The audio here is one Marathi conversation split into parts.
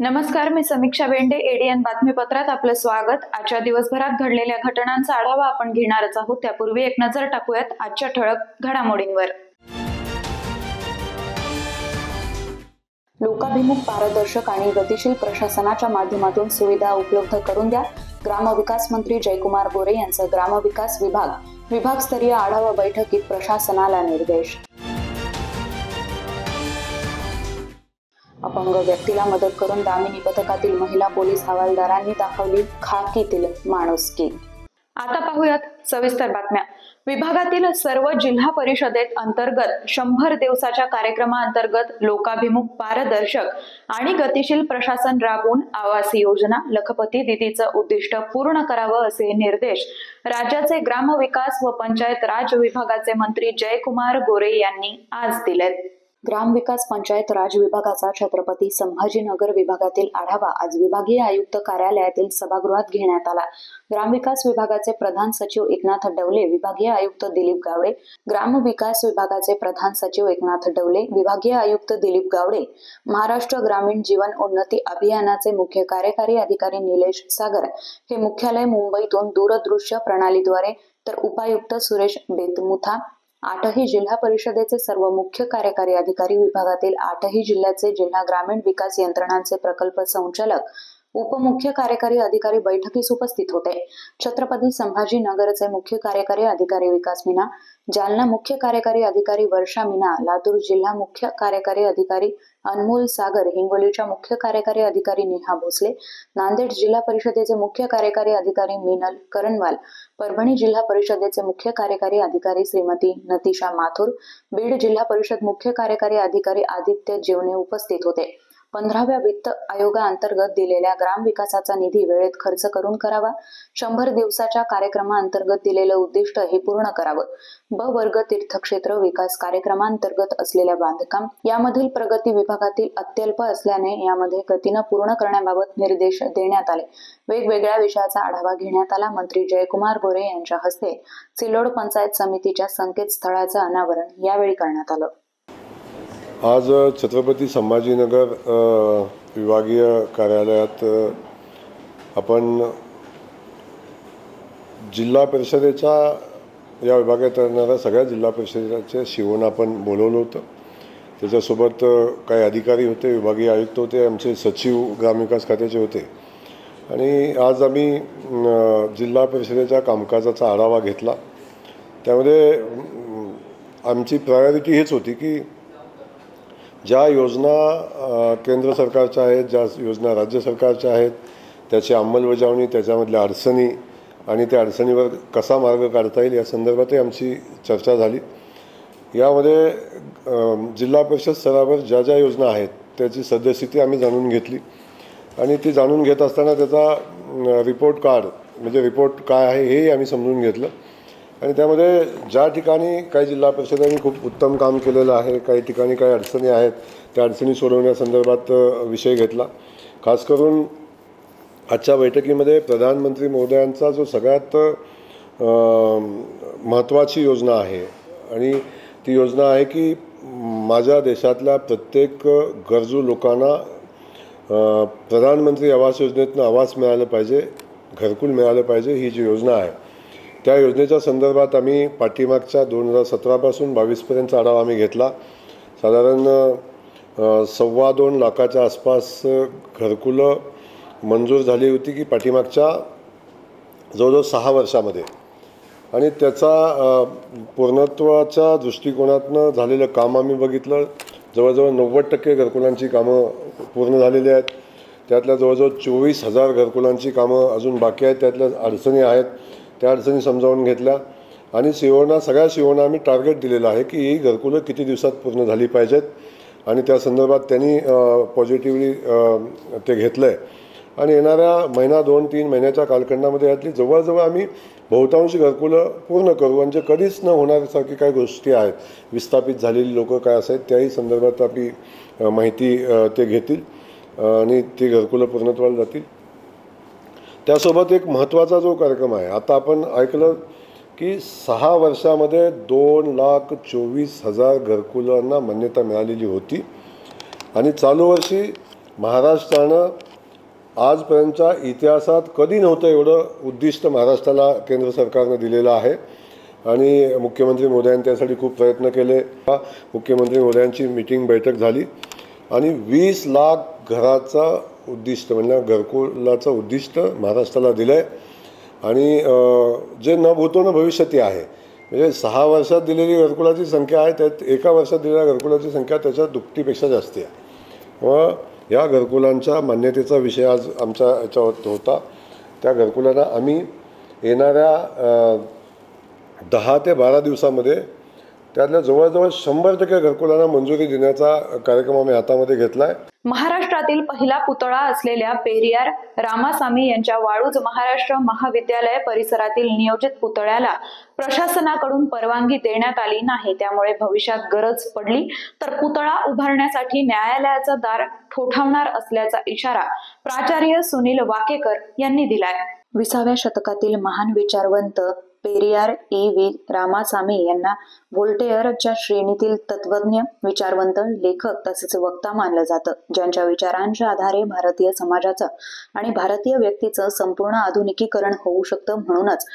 नमस्कार, मी समीक्षा बेंडे. एडीएन बातमीपत्रात आपलं स्वागत. आजच्या दिवसभरात घडलेल्या घटनांचा आढावा आपण घेणारच आहोत. त्यापूर्वी एक नजर टाकूयात आजच्या ठळक घडामोडींवर. लोकाभिमुख, पारदर्शक आणि गतिशील प्रशासनाच्या माध्यमातून सुविधा उपलब्ध करून द्या. ग्रामविकास मंत्री जयकुमार गोरे यांचं ग्रामविकास विभागस्तरीय आढावा बैठकीत प्रशासनाला निर्देश. अपंग व्यक्तीला मदत करून दामिनी पथकातील महिला पोलीस हवालदारांनी दाखवली खाकीतील माणुसकी. आता पाहूयात सविस्तर बातम्या. विभागातील सर्व जिल्हा परिषदेत अंतर्गत 100 दिवसाच्या कार्यक्रमाअंतर्गत लोकाभिमुख, पारदर्शक आणि गतिशील प्रशासन राबवून आवास योजना, लखपती दीदीचं उद्दिष्ट पूर्ण करावं असे निर्देश राज्याचे ग्रामविकास व पंचायत राज विभागाचे मंत्री जयकुमार गोरे यांनी आज दिलेत. ग्रामविकास पंचायत राज विभागाचा छत्रपती संभाजीनगर विभागातील आढावा आज विभागीय आयुक्त कार्यालयातील सभागृहात घेण्यात आला. ग्रामविकास विभागाचे प्रधान सचिव एकनाथ डवले, विभागीय आयुक्त दिलीप गावडे, ग्रामविकास विभागाचे प्रधान सचिव एकनाथ डवले, विभागीय आयुक्त दिलीप गावडे, महाराष्ट्र ग्रामीण जीवन उन्नती अभियानाचे मुख्य कार्यकारी अधिकारी निलेश सागर हे मुख्यालय मुंबईतून दूरदृश्य प्रणालीद्वारे, तर उपायुक्त सुरेश बेतमुथा, 8ही जिल्हा परिषदेचे सर्व मुख्य कार्यकारी अधिकारी, विभागातील 8ही जिल्ह्याचे जिल्हा ग्रामीण विकास यंत्रणांचे प्रकल्प संचालक, उपमुख्य कार्यकारी अधिकारी बैठकीस उपस्थित होते. छत्रपती संभाजीनगरचे मुख्य कार्यकारी अधिकारी विकास मीना, जालना मुख्य कार्यकारी अधिकारी वर्षा मीना, लातूर जिल्हा मुख्य कार्यकारी अधिकारी अनमोल सागर, हिंगोलीच्या मुख्य कार्यकारी अधिकारी नेहा भोसले, नांदेड जिल्हा परिषदेचे मुख्य कार्यकारी अधिकारी मीनल करणवाल, परभणी जिल्हा परिषदेचे मुख्य कार्यकारी अधिकारी श्रीमती नतिशा माथुर, बीड जिल्हा परिषद मुख्य कार्यकारी अधिकारी आदित्य जेवणे उपस्थित होते. 15व्या वित्त आयोगाअंतर्गत दिलेल्या ग्रामविकासाचा निधी वेळेत खर्च करून करावा. 100 दिवसाच्या कार्यक्रमाअंतर्गत दिलेलं उद्दिष्ट हे पूर्ण करावं. ब वर्ग तीर्थक्षेत्र विकास कार्यक्रमाअंतर्गत असलेल्या बांधकाम यामधील प्रगती विभागातील अत्यल्प असल्याने यामध्ये गतीनं पूर्ण करण्याबाबत निर्देश देण्यात आले. वेगवेगळ्या विषयाचा आढावा घेण्यात आला. मंत्री जयकुमार गोरे यांच्या हस्ते सिल्लोड पंचायत समितीच्या संकेतस्थळाचं अनावरण यावेळी करण्यात आलं. आज छत्रपती संभाजीनगर विभागीय कार्यालयात आपण जिल्हा परिषदेच्या या विभागात येणाऱ्या सगळ्या जिल्हा परिषदेचे शिवण आपण बोलवलं होतं. त्याच्यासोबत काही अधिकारी होते, विभागीय आयुक्त होते, आमचे सचिव ग्रामविकास खात्याचे होते. आणि आज आम्ही जिल्हा परिषदेच्या कामकाजाचा आढावा घेतला. त्यामध्ये आमची प्रायोरिटी हेच होती की ज्या योजना केंद्र सरकारच्या आहेत, ज्या योजना राज्य सरकारच्या आहेत, त्याची अंमलबजावणी, त्याच्यामधल्या अडचणी आणि त्या अडचणीवर कसा मार्ग काढता येईल या संदर्भातही आमची चर्चा झाली. यामध्ये जिल्हा परिषद स्तरावर ज्या ज्या योजना आहेत त्याची सद्यस्थिती आम्ही जाणून घेतली. आणि ती जाणून घेत असताना त्याचा रिपोर्ट कार्ड म्हणजे रिपोर्ट काय आहे हेही आम्ही समजून घेतलं. आणि त्यामध्ये ज्या ठिकाणी काही जिल्हा परिषदांनी खूप उत्तम काम केलेलं आहे, काही ठिकाणी काही अडचणी आहेत, त्या अडचणी सोडवण्यासंदर्भात विषय घेतला. खास करून आजच्या बैठकीमध्ये प्रधानमंत्री महोदयांचा जो सगळ्यात महत्त्वाची योजना आहे आणि ती योजना आहे की माझ्या देशातल्या प्रत्येक गरजू लोकांना प्रधानमंत्री आवास योजनेतून आवास मिळालं पाहिजे, घरकुल मिळालं पाहिजे, ही जी योजना आहे त्या योजनेच्या संदर्भात आम्ही पाठीमागच्या 2017 पासून 22पर्यंतचा आढावा आम्ही घेतला. साधारण 2.25 लाखाच्या आसपास घरकुलं मंजूर झाली होती की पाठीमागच्या जवळजवळ 6 वर्षामध्ये. आणि त्याचा पूर्णत्वाच्या दृष्टिकोनातनं झालेलं काम आम्ही बघितलं. जवळजवळ 90% घरकुलांची कामं पूर्ण झालेली आहेत. त्यातल्या जवळजवळ 24,000 घरकुलांची कामं अजून बाकी आहेत. त्यातल्या अडचणी आहेत, त्या अडचणी समजावून घेतल्या. आणि सगळ्या सीओना आम्ही टार्गेट दिलेलं आहे की ही घरकुलं किती दिवसात पूर्ण झाली पाहिजेत. आणि त्या संदर्भात त्यांनी पॉझिटिव्हली ते घेतलं आहे. आणि येणाऱ्या महिना 2-3 महिन्याच्या कालखंडामध्ये यातली जवळजवळ आम्ही बहुतांशी घरकुलं पूर्ण करू. म्हणजे कधीच न होण्यासारखी काही गोष्टी आहेत, विस्थापित झालेली लोक काय असायत त्याही संदर्भात आपली माहिती ते घेतील आणि ती घरकुलं पूर्णत्वाला जातील. त्यासोबत एक महत्त्वाचा जो कार्यक्रम आहे, आता आपण ऐकलं की 6 वर्षामध्ये 2,24,000 घरकुलांना मान्यता मिळालेली होती आणि चालू वर्षी महाराष्ट्रानं आजपर्यंतच्या इतिहासात कधी नव्हतं एवढं उद्दिष्ट महाराष्ट्राला केंद्र सरकारनं दिलेलं आहे आणि मुख्यमंत्री महोदयांनी त्यासाठी खूप प्रयत्न केले. मुख्यमंत्री महोदयांची मीटिंग बैठक झाली आणि 20 लाख घराचा उद्दिष्ट म्हणजे घरकुलाचं उद्दिष्ट महाराष्ट्राला दिलं आहे आणि जे न भूतो न भविष्यती आहे. म्हणजे 6 वर्षात दिलेली घरकुलाची संख्या आहे, त्यात एका वर्षात दिलेल्या घरकुलाची संख्या त्याच्या दुपटीपेक्षा जास्त आहे. व या घरकुलांच्या मान्यतेचा विषय आज आमच्या याच्यावर होता. त्या घरकुलांना आम्ही येणाऱ्या 10 ते 12 दिवसामध्ये त्यातल्या जवळजवळ 100% घरकुलांना मंजुरी देण्याचा कार्यक्रम आम्ही हातामध्ये घेतला आहे. महाराष्ट्रातील पहिला पुतळा असलेल्या पेरियार रामासामी यांच्या वाळूज महाराष्ट्र महाविद्यालय परिसरातील नियोजित पुतळ्याला प्रशासनाकडून परवानगी देण्यात आली नाही. त्यामुळे भविष्यात गरज पडली तर पुतळा उभारण्यासाठी न्यायालयाचं दार ठोठावणार असल्याचा इशारा प्राचार्य सुनील वाकेकर यांनी दिलाय. 20व्या शतकातील महान विचारवंत पेरियार ई.व्ही. रामासामी यांना व्होल्टेअरच्या श्रेणीतील तत्वज्ञ, विचारवंत, लेखक तसेच वक्ता मानलं जातं, ज्यांच्या विचारांच्या आधारे भारतीय समाजाचं आणि भारतीय व्यक्तीचं संपूर्ण आधुनिकीकरण होऊ शकतं.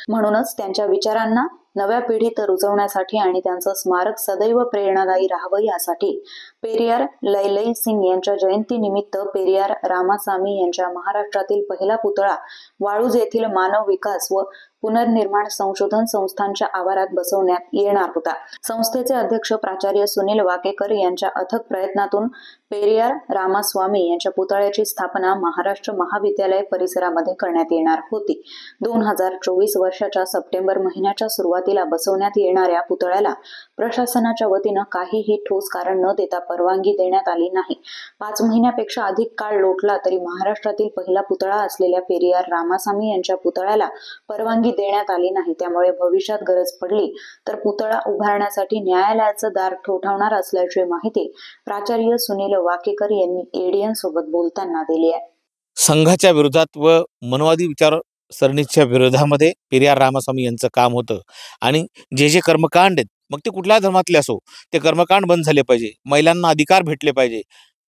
म्हणूनच त्यांच्या विचारांना नव्या पिढीत रुजवण्यासाठी आणि त्यांचं स्मारक सदैव प्रेरणादायी राहावं यासाठी पेरियार लैलई सिंग यांच्या जयंतीनिमित्त पेरियार रामासामी यांच्या महाराष्ट्रातील पहिला पुतळा वाळूज येथील मानव विकास व पुनर्निर्माण संशोधन संस्थांच्या आवारात बसवण्यात येणार होता. संस्थेचे अध्यक्ष प्राचार्य सुनील वाकेकर यांच्या अथक प्रयत्नातून पेरियार रामास्वामी यांच्या पुतळ्याची स्थापना महाराष्ट्र महाविद्यालय परिसरामध्ये करण्यात येणार होती. 2024 वर्षाच्या सप्टेंबर महिन्याच्या सुरुवातीला बसवण्यात येणाऱ्या पुतळ्याला प्रशासनाच्या वतीनं काहीही ठोस कारण न देता परवानगी देण्यात आली नाही. 5 महिन्यापेक्षा अधिक काळ लोटला तरी महाराष्ट्रातील पहिला पुतळा असलेल्या पेरियार रामासामी यांच्या पुतळ्याला परवानगी देण्यात आली नाही. त्यामुळे भविष्यात गरज पडली तर पुतळा उभारण्यासाठी न्यायालयाचं दार ठोठावणार असल्याची माहिती प्राचार्य सुनील वाकेकर यांनी एडीएन सोबत बोलताना दिली आहे. संघाच्या विरोधात व मनवादी विचारसरणीच्या विरोधामध्ये पेरियार रामास्वामी यांचं काम होतं आणि जे कर्मकांड आहेत, मग ते कुठल्या धर्मातले असो, ते कर्मकांड बंद झाले पाहिजे. महिलांना अधिकार भेटले पाहिजे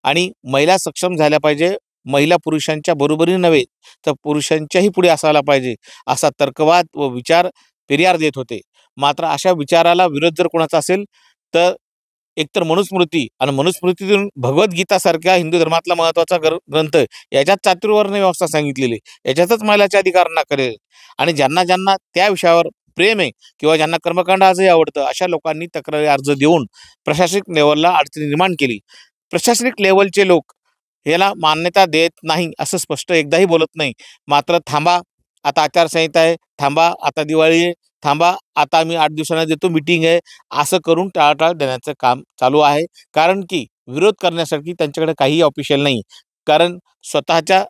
आणि महिला सक्षम झाल्या पाहिजे. महिला पुरुषांच्या बरोबरीने नव्हे तर पुरुषांच्याही पुढे असायला पाहिजे असा तर्कवाद व विचार पेरियार देत होते. मात्र अशा विचाराला विरोध जर कोणाचा असेल तर एकतर मनुस्मृती आणि मनुस्मृतीतून भगवद्गीतासारख्या हिंदू धर्मातला महत्त्वाचा ग्रंथ याच्यात चातुर्वर्ण व्यवस्था सांगितलेली, याच्यातच महिलाच्या अधिकारांना करेल आणि ज्यांना ज्यांना त्या विषयावर प्रेम आहे किंवा ज्यांना कर्मकांड आजही आवडतं अशा लोकांनी तक्रारी अर्ज देऊन प्रशासनिक लेवलला अडचणी निर्माण केली. प्रशासनिक लेवलचे लोक याला मान्यता देत नाही असं स्पष्ट एकदाही बोलत नाही. मात्र थांबा, आता आचारसंहिता आहे, थांबा आता दिवाळी आहे, थांबा आता आम्ही 8 दिवसांना देतो, मीटिंग आहे, असं करून टाळाटाळ देण्याचं काम चालू आहे. कारण की विरोध करण्यासाठी त्यांच्याकडे काही ऑफिशियल नाही. कारण स्वतःच्या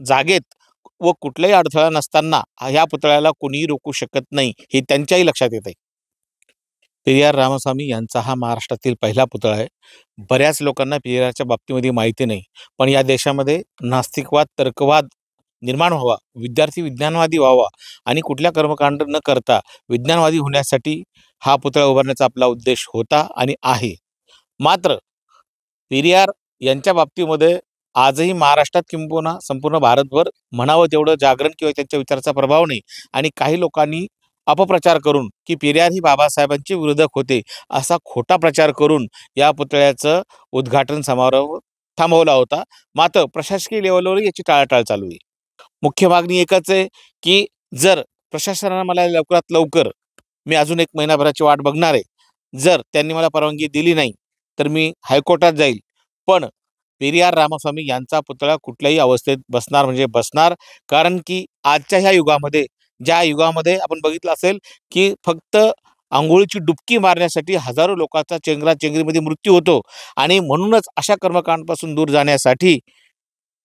जागेत व कुठलाही अडथळा नसताना ह्या पुतळ्याला कोणीही रोखू शकत नाही हे त्यांच्याही लक्षात येत आहे. पेरियार रामास्वामी यांचा हा महाराष्ट्रातील पहिला पुतळा आहे. बऱ्याच लोकांना पेरियारच्या बाबतीमध्ये माहिती नाही, पण या देशामध्ये नास्तिकवाद, तर्कवाद निर्माण व्हावा, विद्यार्थी विज्ञानवादी व्हावा आणि कुठल्या कर्मकांड न करता विज्ञानवादी होण्यासाठी हा पुतळा उभारण्याचा आपला उद्देश होता आणि आहे. मात्र पेरियार यांच्या बाबतीमध्ये आजही महाराष्ट्रात किंबहुना संपूर्ण भारतभर म्हणावं तेवढं जागरण किंवा त्यांच्या विचाराचा प्रभाव नाही आणि काही लोकांनी अपप्रचार करून की पेरियार ही बाबासाहेबांचे विरोधक होते असा खोटा प्रचार करून या पुतळ्याचं उद्घाटन समारोह थांबवला होता. मात्र प्रशासकीय लेवलवर याची टाळाटाळ चालू आहे. मुख्य मागणी एकच आहे की जर प्रशासनानं मला लवकरात लवकर, मी अजून 1 महिनाभराची वाट बघणार आहे, जर त्यांनी मला परवानगी दिली नाही तर मी हायकोर्टात जाईल. पण पेरियार रामास्वामी यांचा पुतळा कुठल्याही अवस्थेत बसणार म्हणजे बसणार. कारण की आजच्या ह्या युगामध्ये, ज्या युगामध्ये आपण बघितलं असेल की फक्त आंघोळीची डुबकी मारण्यासाठी हजारो लोकांचा चेंगराचेंगरीमध्ये मृत्यू होतो आणि म्हणूनच अशा कर्मकांडापासून दूर जाण्यासाठी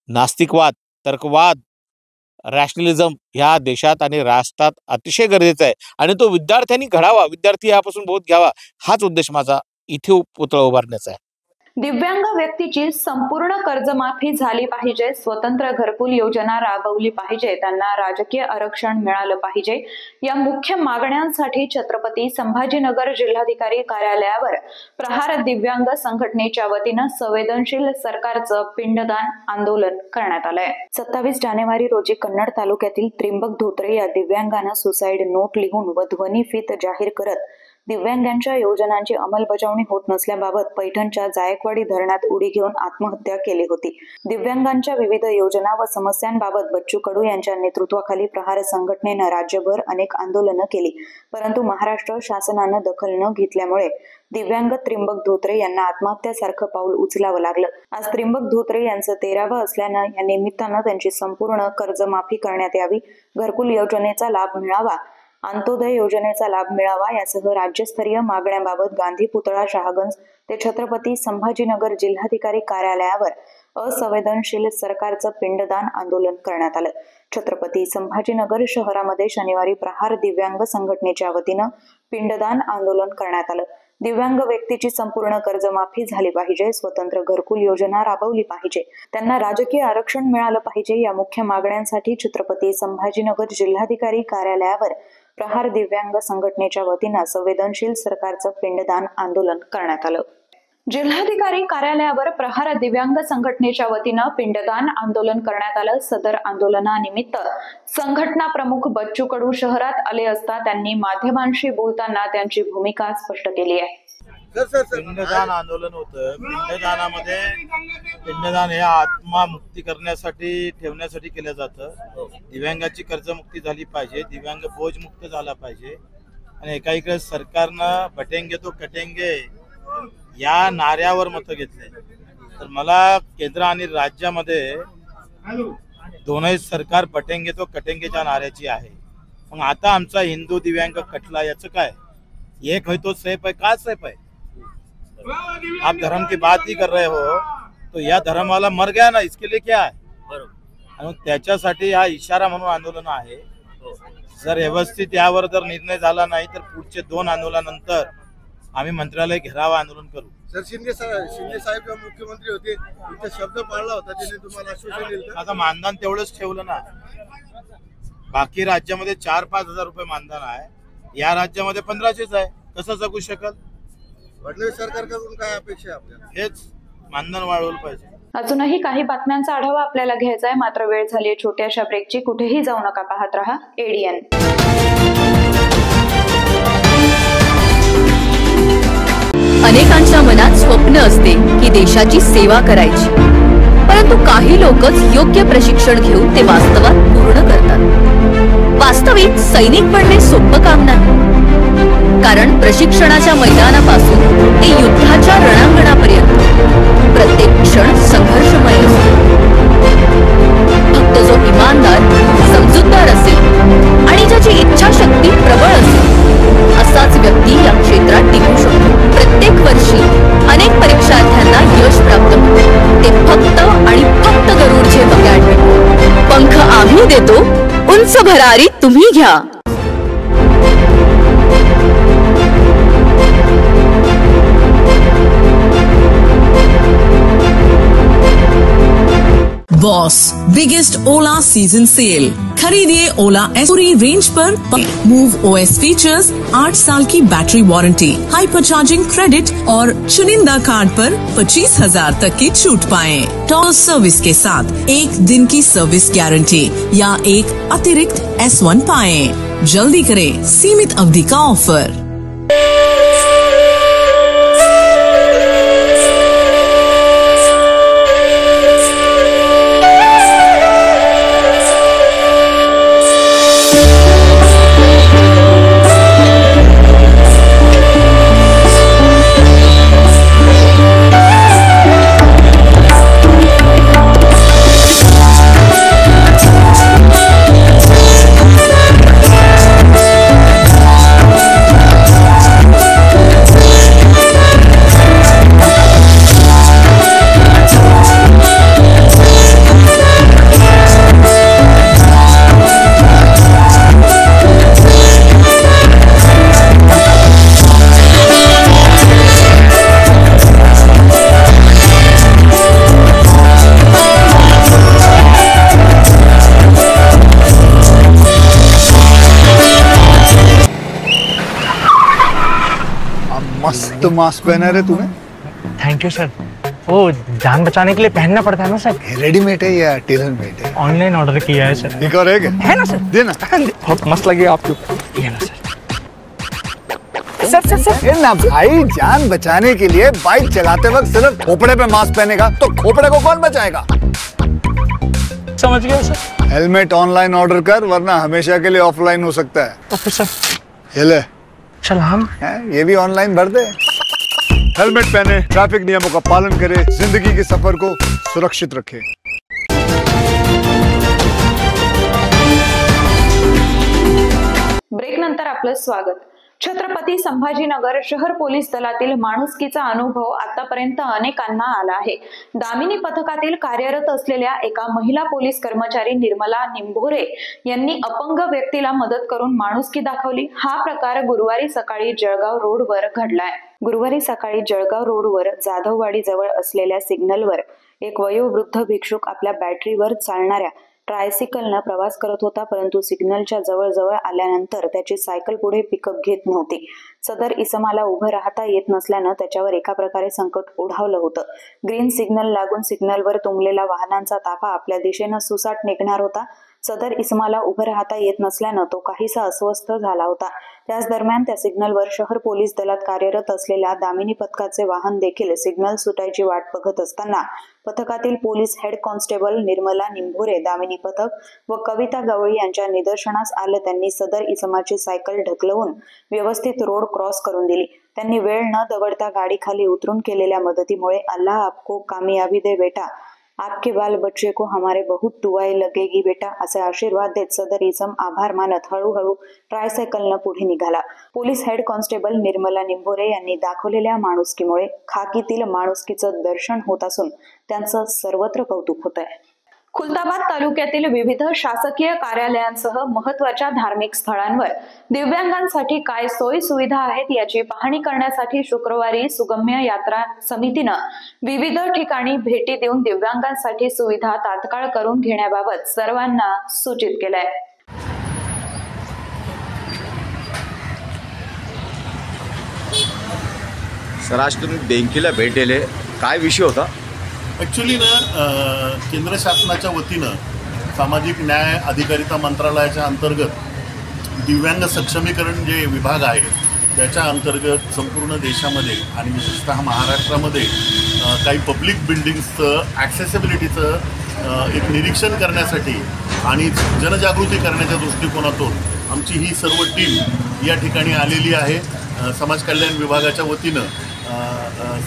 नास्तिकवाद, तर्कवाद रॅशनलिझम ह्या देशात आणि राष्ट्रात अतिशय गरजेचा आहे आणि तो विद्यार्थ्यांनी घडावा, विद्यार्थी यापासून बोध घ्यावा, हाच उद्देश माझा इथे पुतळा उभारण्याचा आहे. दिव्यांग व्यक्तीची संपूर्ण कर्जमाफी झाली पाहिजे, स्वतंत्र घरकुल योजना राबवली पाहिजे, त्यांना राजकीय आरक्षण मिळालं पाहिजे या मुख्य मागण्यांसाठी छत्रपती संभाजीनगर जिल्हाधिकारी कार्यालयावर प्रहार दिव्यांग संघटनेच्या वतीनं संवेदनशील सरकारचं पिंडदान आंदोलन करण्यात आलंय. 27 जानेवारी रोजी कन्नड तालुक्यातील त्रिंबक धोत्रे या दिव्यांगानं सुसाईड नोट लिहून व ध्वनिफीत जाहीर करत दिव्यांगांच्या योजनांची अंमलबजावणी होत नसल्याबाबत पैठणच्या जायकवाडी धरणात उडी घेऊन आत्महत्या केली होती. दिव्यांगांच्या विविध योजना व समस्यांबाबत बच्चू कडू यांच्या नेतृत्वाखाली प्रहार संघटनेनं राज्यभर अनेक आंदोलनं केली, परंतु महाराष्ट्र शासनानं दखल न घेतल्यामुळे दिव्यांग त्रिंबक धोत्रे यांना आत्महत्यासारखं पाऊल उचलावं लागलं. आज त्रिंबक धोत्रे यांचं 13वं असल्यानं या निमित्तानं त्यांची संपूर्ण कर्जमाफी करण्यात यावी, घरकुल योजनेचा लाभ मिळावा, अंत्योदय योजनेचा लाभ मिळावा यासह राज्यस्तरीय मागण्यांबाबत गांधी पुतळा, शहागंज ते छत्रपती संभाजीनगर जिल्हाधिकारी कार्यालयावर असंवेदनशील सरकारचं पिंडदान आंदोलन करण्यात आलं. छत्रपती संभाजीनगर शहरामध्ये शनिवारी प्रहार दिव्यांग संघटनेच्या वतीनं पिंडदान आंदोलन करण्यात आलं. दिव्यांग व्यक्तीची संपूर्ण कर्जमाफी झाली पाहिजे, स्वतंत्र घरकुल योजना राबवली पाहिजे, त्यांना राजकीय आरक्षण मिळालं पाहिजे या मुख्य मागण्यांसाठी छत्रपती संभाजीनगर जिल्हाधिकारी कार्यालयावर प्रहार दिव्यांग संघटनेच्या वतीनं संवेदनशील सरकारचं पिंडदान आंदोलन करण्यात आलं. जिल्हाधिकारी कार्यालयावर प्रहार दिव्यांग संघटनेच्या वतीनं पिंडदान आंदोलन करण्यात आलं. सदर आंदोलनानिमित्त संघटना प्रमुख बच्चू कडू शहरात आले असता त्यांनी माध्यमांशी बोलताना त्यांची भूमिका स्पष्ट केली आहे. पिंडदान आंदोलन होतं. पिंडदान हे आत्मा मुक्ती करण्यासाठी ठेवण्यासाठी केलं जातं. दिव्यांगाची कर्जमुक्ती झाली पाहिजे, दिव्यांग बोज मुक्त झाला पाहिजे आणि एकाकडे सरकारनं बटेंगे तो कटेंगे या नाऱ्यावर मतं घेतले. तर मला केंद्र आणि राज्यामध्ये दोनही सरकार बटेंगे तो कटेंगेच्या नाऱ्याची आहे. मग आता आमचा हिंदू दिव्यांग कटला, याचं काय? एक है तो सैफ है, का सैफ है? आप धर्म की बात ही कर रहे हो तो या धर्म वाला मर गया ना, इसके लिए क्या है? आणि त्याच्यासाठी हा इशारा म्हणून आंदोलन आहे. जर व्यवस्थित यावर जर निर्णय झाला नाही तर पुढचे 2 आंदोलनानंतर आम्ही मंत्रालय घेराव आंदोलन करू. सर, शिंदे साहेब जेव्हा मुख्यमंत्री होते इथे शब्द पाळला होता, त्यांनी तुम्हाला आश्वासन दिलं. आता मानधन तेवढंच ठेवलं ना. बाकी राज्यामध्ये 4-5 हजार रुपये मानधन आहे, या राज्यामध्ये 1500च आहे. कसं जगू शकल? फडणवीस सरकारकडून काय अपेक्षा आहे आपल्याला? हेच मानधन वाढवलं पाहिजे. अजूनही काही बातम्यांचा आढावा आपल्याला घ्यायचा आहे, मात्र वेळ झाली आहे छोट्याशा ब्रेकची. कुठेही जाऊ नका, पाहत रहा ADN. अनेकांच्या मनात स्वप्न असते की देशाची सेवा करायची, परंतु काही लोकच योग्य प्रशिक्षण घेऊन ते वास्तवात पूर्ण करतात. वास्तविक सैनिक बनणे सोपं काम नाही, कारण प्रशिक्षणाच्या मैदानापासून ते युद्धाच्या रणांगणापर्यंत प्रत्येक क्षण संघर्षमय असतो. फक्त जो इमानदार, समजूतदार असेल आणि ज्याची इच्छाशक्ती प्रबळ असेल असाच व्यक्ती या क्षेत्रात टिकू शकतो. प्रत्येक वर्षी अनेक परीक्षार्थ्यांना यश प्राप्त होते, ते फक्त आणि फक्त गरुड झेप अकॅडमी. पंख आम्ही देतो, उंच भरारी तुम्ही घ्या. बॉस बिगेस्ट ओला सीजन सेल. खरीदिए ओला एस पूरी रेंज पर. मूव OS फीचर्स, 8 साल की battery warranty, hyper charging credit और चुनिंदा कार्ड पर 25,000 तक की छूट पाएं. टॉप सर्विस के साथ 1 दिन की सर्विस गारंटी या एक अतिरिक्त S1 पाएं. जल्दी करें, सीमित अवधि का ऑफर. एक तो मास्क पहना रहे तूने। Thank you sir. वो जान बचाने के लिए पहनना पड़ता है ना सर। रेडीमेड है या टेलर मेड है? ऑनलाइन ऑर्डर किया है सर। एक और है ना सर? देना। बहुत मस्त लगे आपको। ये ना सर। सर ना भाई, जान बचाने के लिए बाइक चलाते वक्त सिर्फ खोपड़े पे मास्क पहनेगा तो खोपड़े को कौन बचाएगा? समझ गया सर। हेलमेट ऑनलाइन ऑर्डर कर, वरना हमेशा के लिए ऑफलाइन हो सकता है। Okay sir. ये ले। चल हम ये भी ऑनलाइन भर दे। हेलमेट पहने, ट्रैफिक नियमों का पालन करे, जिंदगी के सफर को सुरक्षित रखे। ब्रेक नंतर आपलं स्वागत। छत्रपती संभाजीनगर शहर पोलीस दलातील माणुसकीचा अनुभव आतापर्यंत अनेकांना आला आहे। दामिनी पथकातील कार्यरत असलेल्या एका महिला पोलीस कर्मचारी निर्मला निंभोरे यांनी अपंग व्यक्तीला मदत करून माणुसकी दाखवली। हा प्रकार गुरुवारी सकाळी जळगाव रोडवर घडलाय। गुरुवारी सकाळी जळगाव रोडवर जाधववाडी जवळ असलेल्या सिग्नलवर एक वयोवृद्ध भिक्षुक आपल्या बॅटरीवर चालणाऱ्या ट्रायसिकलनं प्रवास करत होता, परंतु सिग्नलच्या जवळ आल्यानंतर त्याची सायकल पुढे पिकअप घेत नव्हती। सदर इसमाला उभं राहता येत नसल्यानं त्याच्यावर एका प्रकारे संकट ओढावलं होतं। ग्रीन सिग्नल लागून सिग्नलवर तुंबलेला वाहनांचा ताफा आपल्या दिशेनं सुसाट निघणार होता। सदर इसमाला उभं राहता येत नसल्यानं तो काहीसा अस्वस्थ झाला होता। त्याच दरम्यान त्या सिग्नलवर शहर पोलीस दलात कार्यरत असलेल्या दामिनी पथकाचे वाहन देखील सिग्नल सुटायची वाट बघत असताना पथकातील police head constable Nirmala Nimbhore, Damini पथक व कविता गवळी यांच्या निदर्शनास आलं। त्यांनी सदर इसमाची सायकल ढकलवून व्यवस्थित रोड क्रॉस करून दिली। त्यांनी वेळ न दवडता गाडीखाली उतरून केलेल्या मदतीमुळे अल्लाह आपको कामयाबी दे बेटा, आपके बाल बच्चे को हमारे बहुत दुआएं लगेगी बेटा असे आशीर्वाद देत सदर इसम आभार मानत हळूहळू ट्रायसायकलनं पुढे निघाला। Police head constable Nirmala Nimbhore यांनी दाखवलेल्या माणुसकीमुळे खाकीतील माणुसकीचं दर्शन होत असून त्यांचं सर्वत्र कौतुक होत आहे। खुलताबाद तालुक्यातील विविध शासकीय कार्यालयांसह महत्त्वाच्या धार्मिक स्थळांवर दिव्यांगांसाठी काय सोयी सुविधा आहेत याची पाहणी करण्यासाठी शुक्रवारी सुगम्य यात्रा समितीनं विविध ठिकाणी भेटी देऊन दिव्यांगांसाठी सुविधा तात्काळ करून घेण्याबाबत सर्वांना सूचित केलंय। सर, आज तुम्ही बँकेला भेट दिले, काय विषय होता? ॲक्च्युली ना केंद्र शासनाच्या वतीनं सामाजिक न्याय अधिकारिता मंत्रालयाच्या अंतर्गत दिव्यांग सक्षमीकरण जे विभाग आहे त्याच्या अंतर्गत संपूर्ण देशामध्ये आणि विशेषतः महाराष्ट्रामध्ये काही पब्लिक बिल्डिंग्सचं ॲक्सेसिबिलिटीचं एक निरीक्षण करण्यासाठी आणि जनजागृती करण्याच्या दृष्टिकोनातून आमची ही सर्व टीम या ठिकाणी आलेली आहे। समाज कल्याण विभागाच्या वतीनं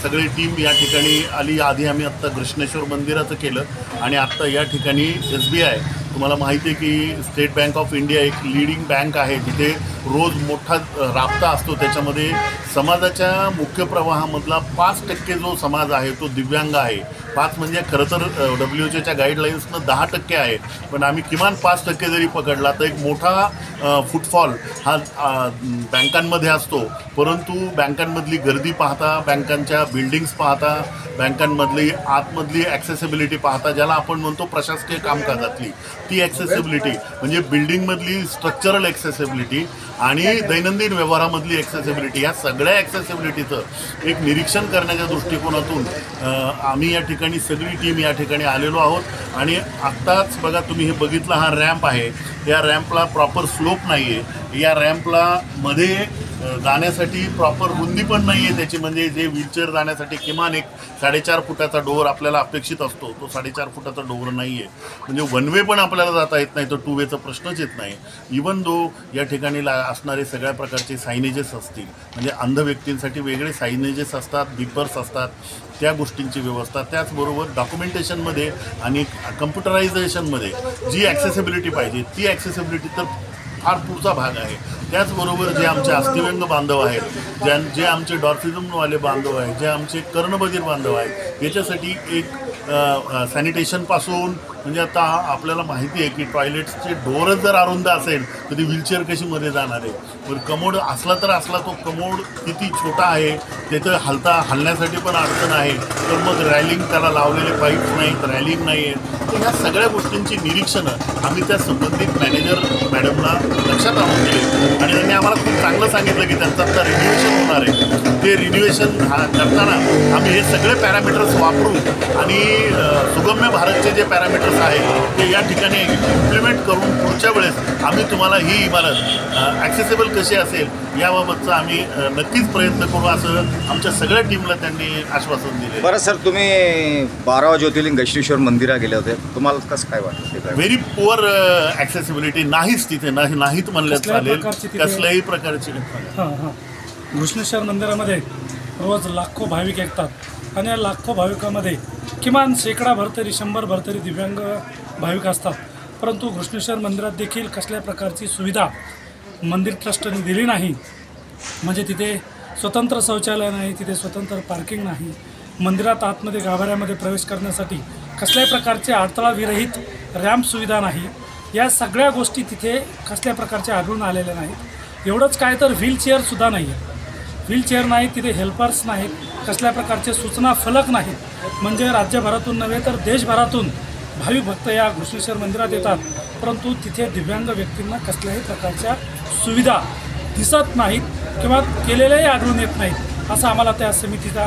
सगळी टीम या ठिकाणी आली। आधी आम्ही आत्ता कृष्णेश्वर मंदिराचं केलं आणि आत्ता या ठिकाणी SBI, तुम्हाला माहिती आहे की स्टेट बँक ऑफ इंडिया एक लीडिंग बँक आहे, जिथे रोज मोठा राबता असतो। त्याच्यामध्ये समाजाच्या मुख्य प्रवाहामधला 5% जो समाज आहे तो दिव्यांग आहे। 5 म्हणजे खरं तर WHOच्या गाईडलाईन्सनं 10% आहे, पण आम्ही किमान 5% जरी पकडला तर एक मोठा फुटफॉल हा बँकांमध्ये असतो। परंतु बँकांमधली गर्दी पाहता, बँकांच्या बिल्डिंग्स पाहता, बँकांमधली आतमधली ॲक्सेसिबिलिटी पाहता, ज्याला आपण म्हणतो प्रशासकीय कामकाजातली ती ॲक्सेसिबिलिटी म्हणजे बिल्डिंगमधली स्ट्रक्चरल ॲक्सेसिबिलिटी आणि दैनंदिन व्यवहारामधली ॲक्सेसिबिलिटी, या सगळ्या ॲक्सेसिबिलिटीचं एक निरीक्षण करण्याच्या दृष्टिकोनातून आम्ही या ठिकाणी सगळी टीम या ठिकाणी आलेलो आहोत। आणि आत्ताच बघा तुम्ही हे बघितलं, हा रॅम्प आहे, या रॅम्पला प्रॉपर स्लोप नाही आहे, या रॅम्पला मध्ये जाण्यासाठी प्रॉपर रुंदी पण नाही आहे त्याची, म्हणजे जे व्हीलचेअर जाण्यासाठी किमान एक 4.5 फुटाचा डोअर आपल्याला अपेक्षित असतो, तो 4.5 फुटाचा डोअर नाही आहे। म्हणजे वन वे पण आपल्याला जाता येत नाही, तर 2 वेचा प्रश्नच येत नाही। इवन दो या ठिकाणी असणारे सगळ्या प्रकारचे सायनेजेस असतील, म्हणजे अंध व्यक्तींसाठी वेगळे सायनेजेस असतात, बिपर्स असतात, त्या गोष्टींची व्यवस्था, त्याचबरोबर डॉक्युमेंटेशनमध्ये आणि कम्प्युटरायझेशनमध्ये जी ॲक्सेसिबिलिटी पाहिजे ती ॲक्सेसिबिलिटी तर फार पुढचा भाग आहे। त्याचबरोबर जे आमचे अस्थिव्यंग बांधव आहेत, जे आमचे डॉर्फिझमवाले बांधव आहेत, जे आमचे कर्णबधीर बांधव आहेत, याच्यासाठी एक सॅनिटेशनपासून, म्हणजे आता आपल्याला माहिती आहे की टॉयलेट्सचे डोअरच जर अरुंद असेल तर ती व्हीलचेअर कशी मध्ये जाणार आहे। पण कमोड असला तर असला, तो कमोड किती छोटा आहे, त्याचं हलण्यासाठी पण अडचण आहे, तर मग रॅलिंग त्याला लावलेले पाईप्स नाहीत, रॅलिंग नाही आहे। तर ह्या सगळ्या गोष्टींची निरीक्षणं आम्ही त्या संबंधित मॅनेजर मॅडमला लक्षात आणून दिली आणि त्यांनी आम्हाला खूप चांगलं सांगितलं की त्यांचं आता रिन्युएशन होणार आहे, ते रिन्युएशन करताना आम्ही हे सगळे पॅरामीटर्स वापरून आणि सुगम्य भारतचे जे पॅरामीटर्स आहेत ते या ठिकाणी इम्प्लिमेंट करून पुढच्या वेळेस आम्ही तुम्हाला ही इमारत ॲक्सेसिबल कशी असेल याबाबतचा आम्ही नक्कीच प्रयत्न करू असं आमच्या सगळ्या टीमला त्यांनी आश्वासन दिले. बरं सर, तुम्ही 12 ज्योतिर्लिंग गैश्वेश्वर मंदिरात गेले होते, तुम्हाला कसं काय वाटतं? व्हेरी पुअर ॲक्सेसिबिलिटी नाहीच तिथे, नाहीत म्हणलं चालेल, कसल्याही प्रकारची. घृष्णेश्वर मंदिरामध्ये रोज लाखो भाविक येतात आणि या लाखो भाविकामध्ये किमान शेकडाभर तरी 100 तरी दिव्यांग भाविक असतात. परंतु घृष्णेश्वर मंदिरात देखील कसल्या प्रकारची सुविधा मंदिर ट्रस्टने दिली नाही. म्हणजे तिथे स्वतंत्र शौचालय नाही, तिथे स्वतंत्र पार्किंग नाही, मंदिरात आतमध्ये गाभाऱ्यामध्ये प्रवेश करण्यासाठी कसल्याही प्रकारचे अडथळाविरहित रॅम्प सुविधा नाही. या सगळ्या गोष्टी तिथे कसल्या प्रकारच्या आढळून आलेल्या नाहीत. एवढंच काय तर व्हीलचेअरसुद्धा नाही आहे, व्हीलचेअर नाही, तिथे हेल्पर्स नाहीत, कसल्या प्रकारचे सूचना फलक नाहीत. म्हणजे राज्यभरातून नव्हे तर देशभरातून भाविक भक्त या घृष्णेश्वर मंदिरात येतात, परंतु तिथे दिव्यांग व्यक्तींना कसल्याही प्रकारच्या सुविधा दिसत नाहीत किंवा केलेल्याही आढळून येत नाहीत, असं आम्हाला त्या समितीचा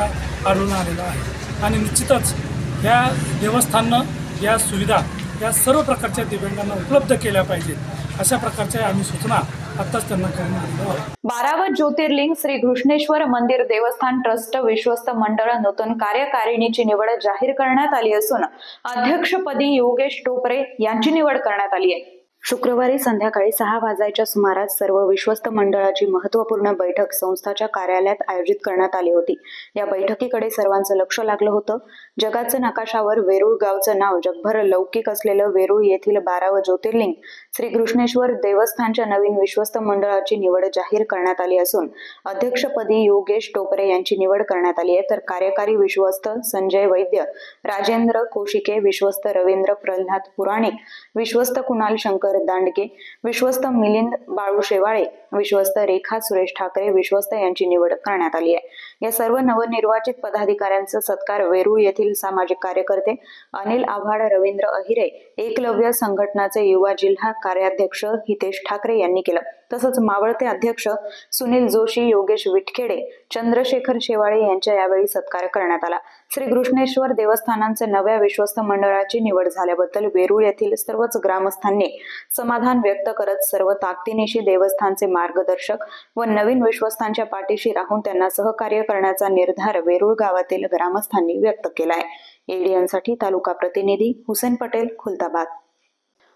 आढळून आलेला आहे. आणि निश्चितच ह्या देवस्थाननं या सुविधा या सर्व प्रकारच्या दिव्यांगांना उपलब्ध केल्या पाहिजेत, अशा प्रकारच्या आम्ही सूचना आत्ताच त्यांना करण्यात आलेल्या आहेत. 12वे ज्योतिर्लिंग श्री घृष्णेश्वर मंदिर देवस्थान ट्रस्ट विश्वस्त मंडळ नूतन कार्यकारिणीची निवड जाहीर करण्यात आली असून अध्यक्षपदी योगेश टोपरे यांची निवड करण्यात आली आहे. शुक्रवारी संध्याकाळी 6 वाजायच्या सुमारास सर्व विश्वस्त मंडळाची महत्त्वपूर्ण बैठक संस्थाच्या कार्यालयात आयोजित करण्यात आली होती. या बैठकीकडे सर्वांचं लक्ष लागलं होतं. जगाचं नकाशावर वेरूळ गावचं नाव जगभर लौकिक असलेलं वेरूळ येथील 12वं ज्योतिर्लिंग श्री घृष्णेश्वर देवस्थानच्या नवीन विश्वस्त मंडळाची निवड जाहीर करण्यात आली असून अध्यक्षपदी योगेश टोपरे यांची निवड करण्यात आली आहे. तर कार्यकारी विश्वस्त संजय वैद्य, राजेंद्र कोशिके, विश्वस्त रवींद्र प्रल्हाद पुराणिक, विश्वस्त कुणाल शंकर दांडके, विश्वस्त मिलिंद बाळू शेवाळे, विश्वस्त रेखा सुरेश ठाकरे, विश्वस्त यांची निवड करण्यात आली आहे. या सर्व नवनिर्वाचित पदाधिकाऱ्यांचा सत्कार वेरूळ येथील सामाजिक कार्यकर्ते अनिल आव्हाड, रवींद्र अहिरे, एकलव्य संघटनाचे युवा जिल्हा कार्याध्यक्ष हितेश ठाकरे यांनी केलं. तसंच मावळते अध्यक्ष सुनील जोशी, योगेश विटखेडे, चंद्रशेखर शेवाळे यांच्या यावेळी सत्कार करण्यात आला. श्री घृष्णेश्वर देवस्थानांचे नव्या विश्वस्त मंडळाची निवड झाल्याबद्दल वेरूळ येथील सर्वच ग्रामस्थांनी समाधान व्यक्त करत सर्व ताकदीनिशी देवस्थानचे मार्गदर्शक व नवीन विश्वस्तांच्या पाठीशी राहून त्यांना सहकार्य करण्याचा निर्धार वेरूळ गावातील ग्रामस्थांनी व्यक्त केला आहे. एडीएनसाठी तालुका प्रतिनिधी हुसेन पटेल, खुलताबाद.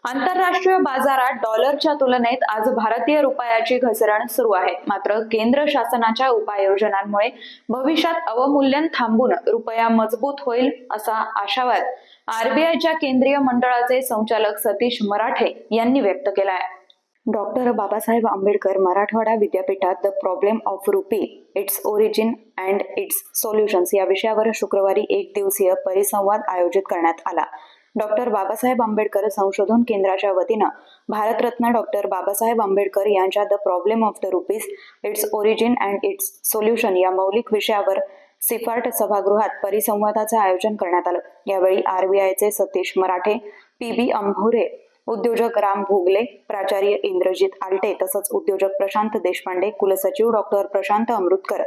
आंतरराष्ट्रीय बाजारात डॉलरच्या तुलनेत आज भारतीय रुपयाची घसरण सुरू आहे. मात्र केंद्र शासनाच्या उपाययोजनांमुळे भविष्यात अवमूल्यन थांबून रुपया मजबूत होईल असा आशावाद आरबीआयच्या केंद्रीय मंडळाचे संचालक सतीश मराठे यांनी व्यक्त केला आहे. डॉक्टर बाबासाहेब आंबेडकर मराठवाडा विद्यापीठात the problem of rupee, its origin and it's solutions या विषयावर शुक्रवारी 1 दिवसीय परिसंवाद आयोजित करण्यात आला. डॉक्टर बाबासाहेब आंबेडकर संशोधन केंद्राच्या वतीनं भारतरत्न डॉक्टर बाबासाहेब आंबेडकर यांच्या the problem of the rupees, its origin and it's solution या मौलिक विषयावर सिफार्ट सभागृहात परिसंवादाचं आयोजन करण्यात आलं. यावेळी आरबीआयचे सतीश मराठे, पीबी अंभुरे, उद्योजक राम भोगले, प्राचार्य इंद्रजित आलटे तसंच उद्योजक प्रशांत देशपांडे, कुलसचिव डॉक्टर प्रशांत अमृतकर,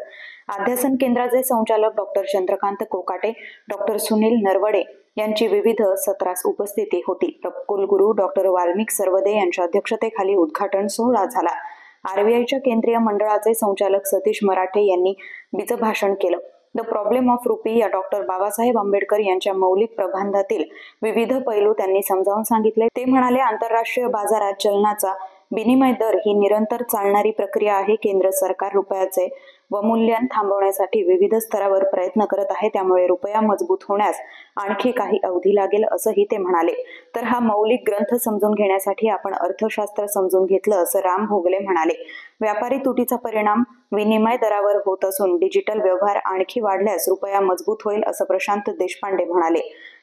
अध्यासन केंद्राचे संचालक डॉक्टर चंद्रकांत कोकाटे, डॉक्टर सुनील नरवडे यांची विविध सत्रास उपस्थिती होती. कुलगुरू डॉक्टर वाल्मिक सर्वदे यांच्या अध्यक्षतेखाली उद्घाटन सोहळा झाला. आरबीआयच्या केंद्रीय मंडळाचे संचालक सतीश मराठे यांनी बीजभाषण केलं. द प्रॉब्लेम ऑफ रुपी या डॉक्टर बाबासाहेब आंबेडकर यांच्या मौलिक प्रबंधातील विविध पैलू त्यांनी समजावून सांगितले. ते म्हणाले, आंतरराष्ट्रीय बाजारात चलनाचा विनिमय दर ही निरंतर चालणारी प्रक्रिया आहे. केंद्र सरकार रुपयाचे वमूल्यन थांबवण्यासाठी विविध स्तरावर प्रयत्न करत आहे. त्यामुळे रुपया मजबूत होण्यास आणखी काही अवधी लागेल असंही ते म्हणाले. तर हा मौलिक ग्रंथ समजून घेण्यासाठी आपण अर्थशास्त्र समजून घेतलं असं राम भोगले म्हणाले. व्यापारी तुटीचा परिणाम विनिमय दरावर होत असून डिजिटल व्यवहार आणखी वाढल्यास रुपया मजबूत होईल असं प्रशांत देशपांडे म्हणाले.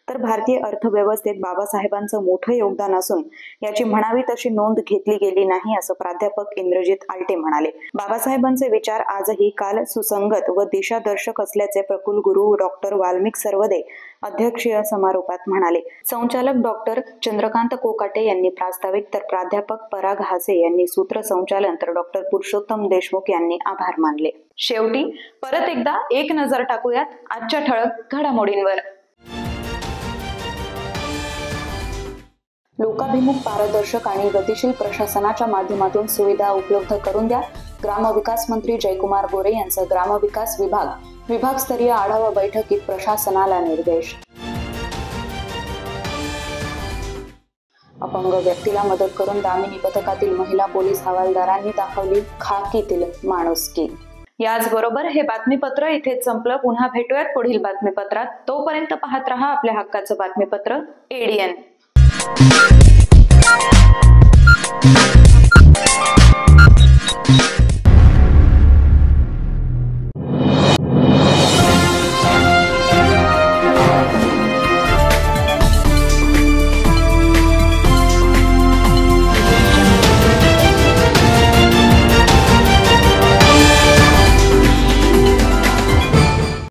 तर भारतीय अर्थव्यवस्थेत बाबासाहेबांचं मोठं योगदान असून याची म्हणावी तशी नोंद घेतली गेली नाही असं प्राध्यापक इंद्रजित आलटे म्हणाले. बाबासाहेबांचे विचार आजही काल सुसंगत व दिशादर्शक असल्याचे प्रकुल गुरु डॉक्टर वाल्मिक सर्वदे अध्यक्षीय समारोपात म्हणाले. संचालक डॉक्टर चंद्रकांत कोकाटे यांनी प्रास्ताविक तर प्राध्यापक पराग हासे यांनी सूत्रसंचालन तर डॉक्टर पुरुषोत्तम देशमुख यांनी आभार मानले. शेवटी परत एकदा एक नजर टाकूयात आजच्या ठळक घडामोडींवर. लोकाभिमुख, पारदर्शक आणि गतिशील प्रशासनाच्या माध्यमातून सुविधा उपलब्ध करून द्या. ग्रामविकास मंत्री जयकुमार गोरे यांचं ग्रामविकास विभागस्तरीय आढावा बैठकीत प्रशासनाला निर्देश. अपंग व्यक्तीला मदत करून दामिनी पथकातील महिला पोलीस हवालदारांनी दाखवली खाकीतील माणुसकी. याचबरोबर हे बातमीपत्र इथेच संपलं. पुन्हा भेटूयात पुढील बातमीपत्रात. तोपर्यंत पाहत रहा आपल्या हक्काचं बातमीपत्र ADN.